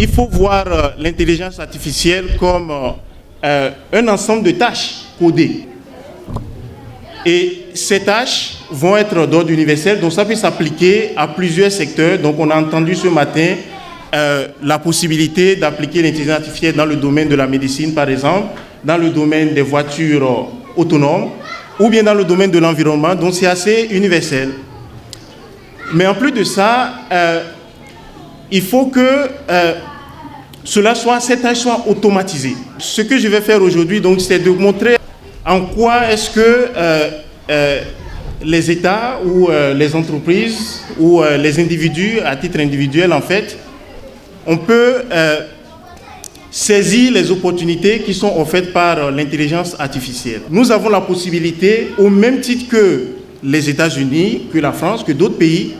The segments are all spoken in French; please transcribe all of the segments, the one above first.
il faut voir l'intelligence artificielle comme un ensemble de tâches codées. Et ces tâches vont être d'ordre universel, donc ça peut s'appliquer à plusieurs secteurs. Donc on a entendu ce matin la possibilité d'appliquer l'intelligence artificielle dans le domaine de la médecine, par exemple, dans le domaine des voitures autonomes, ou bien dans le domaine de l'environnement, donc c'est assez universel. Mais en plus de ça, il faut que ces tâches soient automatisées. Ce que je vais faire aujourd'hui, donc, c'est de montrer en quoi est-ce que les États ou les entreprises ou les individus, à titre individuel en fait, on peut saisir les opportunités qui sont offertes par l'intelligence artificielle. Nous avons la possibilité, au même titre que les États-Unis, que la France, que d'autres pays,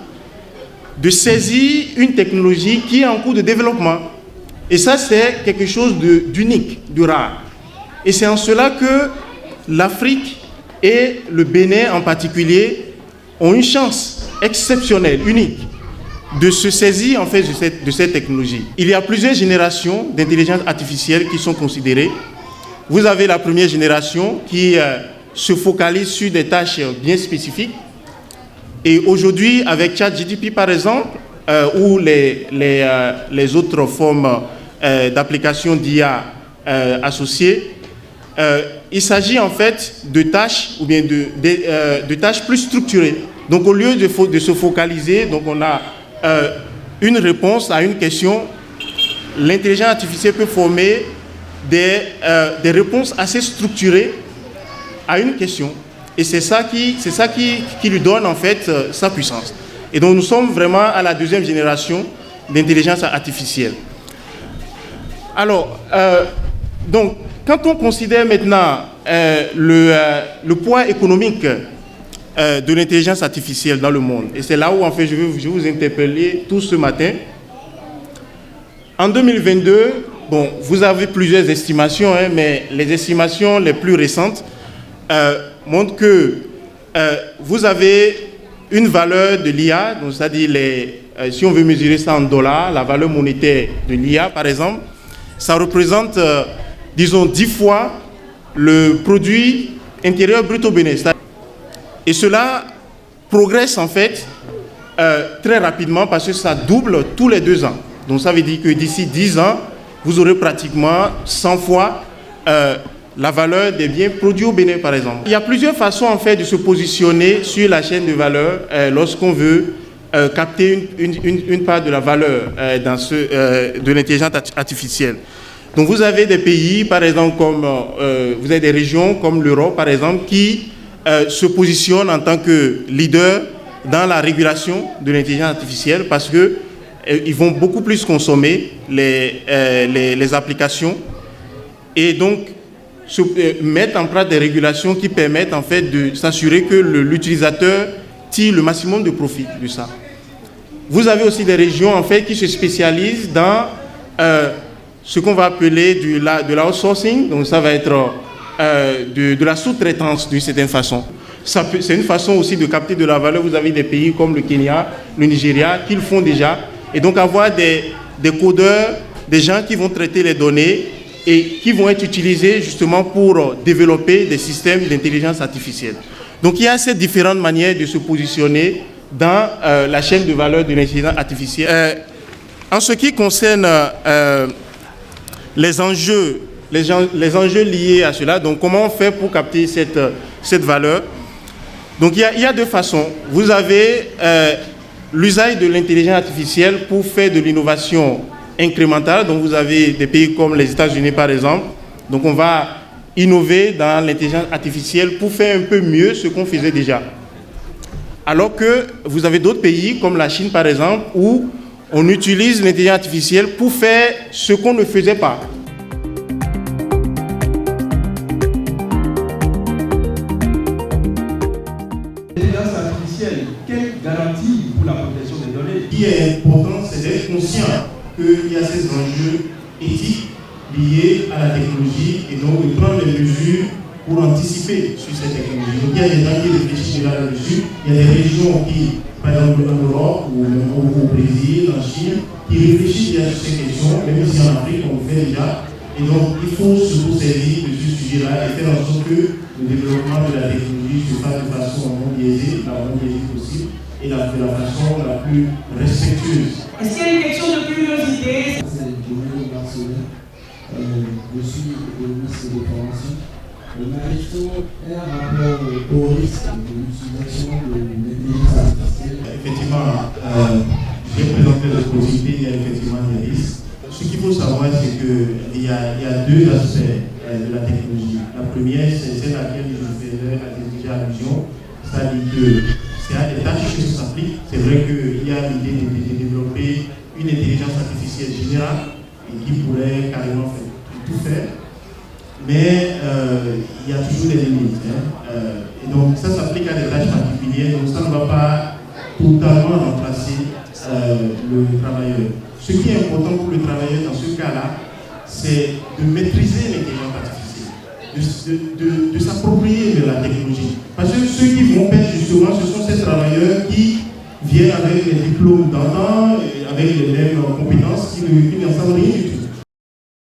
de saisir une technologie qui est en cours de développement. Et ça, c'est quelque chose d'unique, de rare. Et c'est en cela que l'Afrique et le Bénin en particulier ont une chance exceptionnelle, unique, de se saisir en fait de cette technologie. Il y a plusieurs générations d'intelligence artificielle qui sont considérées. Vous avez la première génération qui se focalise sur des tâches bien spécifiques. Et aujourd'hui, avec ChatGPT par exemple, ou les autres formes d'applications d'IA associées, il s'agit en fait de tâches ou bien de tâches plus structurées. Donc au lieu de se focaliser, donc on a une réponse à une question, l'intelligence artificielle peut former des réponses assez structurées à une question. Et c'est ça qui lui donne en fait sa puissance. Et donc nous sommes vraiment à la deuxième génération d'intelligence artificielle. Alors, donc, quand on considère maintenant le poids économique de l'intelligence artificielle dans le monde, et c'est là où en fait je vais vous interpeller tous ce matin. En 2022, bon, vous avez plusieurs estimations, mais les estimations les plus récentes montrent que vous avez une valeur de l'IA, donc c'est-à-dire si on veut mesurer ça en dollars, la valeur monétaire de l'IA par exemple, ça représente, disons, 10 fois le produit intérieur brut au Bénin. Et cela progresse en fait très rapidement parce que ça double tous les 2 ans. Donc ça veut dire que d'ici 10 ans, vous aurez pratiquement 100 fois la valeur des biens produits au Bénin, par exemple. Il y a plusieurs façons en fait de se positionner sur la chaîne de valeur lorsqu'on veut capter une part de la valeur de l'intelligence artificielle. Donc vous avez des pays, par exemple, comme vous avez des régions comme l'Europe, par exemple, qui se positionnent en tant que leader dans la régulation de l'intelligence artificielle parce que ils vont beaucoup plus consommer les applications et donc mettre en place des régulations qui permettent en fait de s'assurer que l'utilisateur tire le maximum de profit de ça. Vous avez aussi des régions en fait qui se spécialisent dans ce qu'on va appeler de l'outsourcing, donc ça va être de la sous-traitance d'une certaine façon. C'est une façon aussi de capter de la valeur. Vous avez des pays comme le Kenya, le Nigeria qui le font déjà. Et donc avoir des codeurs, des gens qui vont traiter les données et qui vont être utilisés justement pour développer des systèmes d'intelligence artificielle. Donc il y a ces différentes manières de se positionner dans la chaîne de valeur de l'intelligence artificielle. En ce qui concerne les enjeux liés à cela, donc comment on fait pour capter cette valeur? Donc il y a 2 façons. Vous avez l'usage de l'intelligence artificielle pour faire de l'innovation incrémentale. Donc vous avez des pays comme les États-Unis par exemple. Donc on va innover dans l'intelligence artificielle pour faire un peu mieux ce qu'on faisait déjà. Alors que vous avez d'autres pays comme la Chine par exemple où on utilise l'intelligence artificielle pour faire ce qu'on ne faisait pas. L'intelligence artificielle, quelle garantie pour la protection des données? Ce qui est important, c'est d'être conscient qu'il y a ces enjeux éthiques liés à la technologie et donc de prendre les mesures pour anticiper sur cette technologie. Donc il y a des gens qui réfléchissent déjà là-dessus, il y a des régions qui par exemple en Europe ou même au Brésil, en Chine, qui réfléchissent à ces questions, même ici en Afrique, on le fait déjà. Et donc, il faut se servir de ce sujet-là et faire en sorte que le développement de la technologie se fasse de façon non biaisée, la moins biaisée possible, et de la façon la plus respectueuse. Est-ce qu'il y a une question de curiosité? C'est Joël Barcelone. Je suis économiste de formation. Ma question est un rapport au risque de l'utilisation de l'intelligence artificielle. Effectivement, j'ai présenté la possibilité, il y a effectivement des risques. Ce qu'il faut savoir, c'est qu'il y a deux aspects de la technologie. La première, c'est celle à laquelle je faisais déjà allusion, c'est-à-dire que c'est à des tâches qui s'appliquent. C'est vrai qu'il y a l'idée de développer une intelligence artificielle générale et qui pourrait carrément tout faire. Mais il y a toujours des limites. Et donc ça s'applique à des tâches particulières, donc ça ne va pas totalement remplacer le travailleur. Ce qui est important pour le travailleur dans ce cas-là, c'est de maîtriser l'intelligence artificielle, de s'approprier de la technologie. Parce que ceux qui vont perdre justement, ce sont ces travailleurs qui viennent avec les diplômes d'antan, avec les mêmes compétences, qui n'en savent rien du tout.